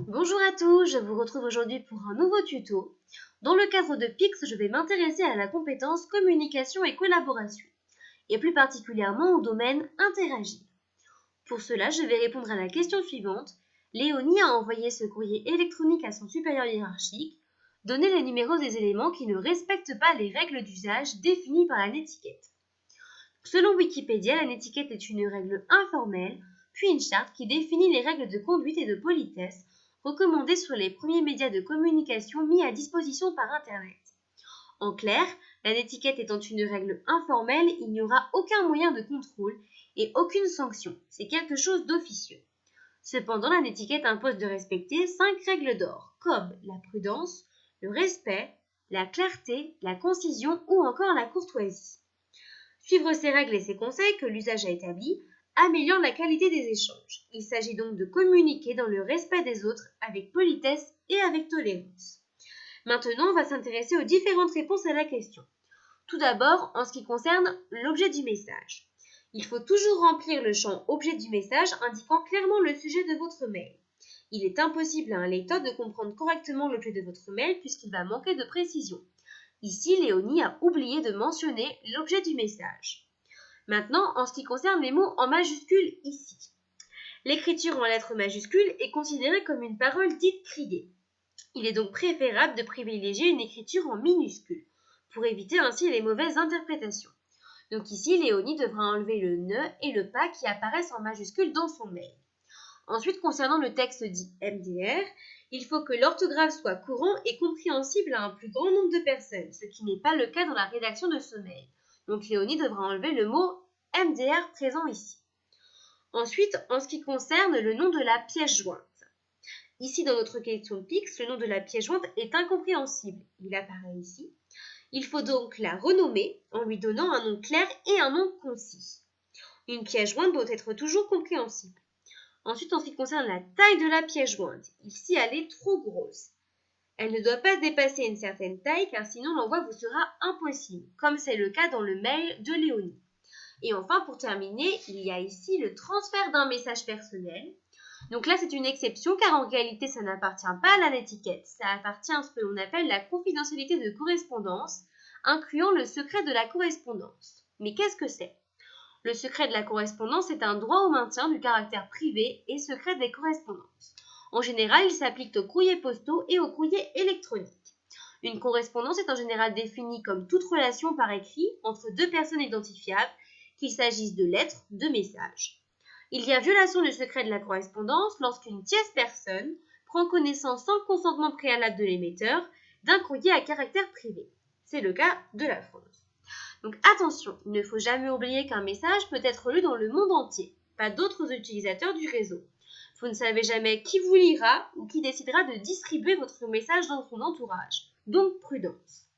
Bonjour à tous, je vous retrouve aujourd'hui pour un nouveau tuto. Dans le cadre de PIX, je vais m'intéresser à la compétence communication et collaboration, et plus particulièrement au domaine interagir. Pour cela, je vais répondre à la question suivante. Léonie a envoyé ce courrier électronique à son supérieur hiérarchique. Donnez les numéros des éléments qui ne respectent pas les règles d'usage définies par la netiquette. Selon Wikipédia, la netiquette est une règle informelle, puis une charte qui définit les règles de conduite et de politesse recommandées sur les premiers médias de communication mis à disposition par Internet. En clair, la netiquette étant une règle informelle, il n'y aura aucun moyen de contrôle et aucune sanction. C'est quelque chose d'officieux. Cependant, la netiquette impose de respecter 5 règles d'or, comme la prudence, le respect, la clarté, la concision ou encore la courtoisie. Suivre ces règles et ces conseils que l'usage a établis améliore la qualité des échanges. Il s'agit donc de communiquer dans le respect des autres avec politesse et avec tolérance. Maintenant, on va s'intéresser aux différentes réponses à la question. Tout d'abord, en ce qui concerne l'objet du message. Il faut toujours remplir le champ objet du message indiquant clairement le sujet de votre mail. Il est impossible à un lecteur de comprendre correctement l'objet de votre mail puisqu'il va manquer de précision. Ici, Léonie a oublié de mentionner l'objet du message. Maintenant, en ce qui concerne les mots en majuscules ici. L'écriture en lettres majuscules est considérée comme une parole dite criée. Il est donc préférable de privilégier une écriture en minuscules, pour éviter ainsi les mauvaises interprétations. Donc ici, Léonie devra enlever le ne et le pas qui apparaissent en majuscules dans son mail. Ensuite, concernant le texte dit MDR, il faut que l'orthographe soit courant et compréhensible à un plus grand nombre de personnes, ce qui n'est pas le cas dans la rédaction de ce mail. Donc Léonie devra enlever le mot MDR présent ici. Ensuite, en ce qui concerne le nom de la pièce jointe. Ici, dans notre question PIX, le nom de la pièce jointe est incompréhensible. Il apparaît ici. Il faut donc la renommer en lui donnant un nom clair et un nom concis. Une pièce jointe doit être toujours compréhensible. Ensuite, en ce qui concerne la taille de la pièce jointe, ici elle est trop grosse. Elle ne doit pas dépasser une certaine taille car sinon l'envoi vous sera impossible, comme c'est le cas dans le mail de Léonie. Et enfin, pour terminer, il y a ici le transfert d'un message personnel. Donc là, c'est une exception car en réalité, ça n'appartient pas à la netiquette. Ça appartient à ce que l'on appelle la confidentialité de correspondance, incluant le secret de la correspondance. Mais qu'est-ce que c'est ? Le secret de la correspondance est un droit au maintien du caractère privé et secret des correspondances. En général, il s'applique aux courriers postaux et aux courriers électroniques. Une correspondance est en général définie comme toute relation par écrit entre deux personnes identifiables, qu'il s'agisse de lettres, de messages. Il y a violation du secret de la correspondance lorsqu'une tierce personne prend connaissance sans consentement préalable de l'émetteur d'un courrier à caractère privé. C'est le cas de la France. Donc attention, il ne faut jamais oublier qu'un message peut être lu dans le monde entier, pas d'autres utilisateurs du réseau. Vous ne savez jamais qui vous lira ou qui décidera de distribuer votre message dans son entourage. Donc prudence.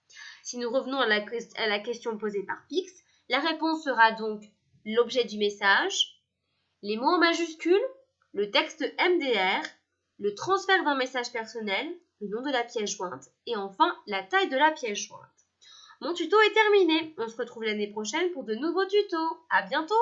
Si nous revenons à la question posée par Pix, la réponse sera donc l'objet du message, les mots en majuscules, le texte MDR, le transfert d'un message personnel, le nom de la pièce jointe et enfin la taille de la pièce jointe. Mon tuto est terminé. On se retrouve l'année prochaine pour de nouveaux tutos. À bientôt!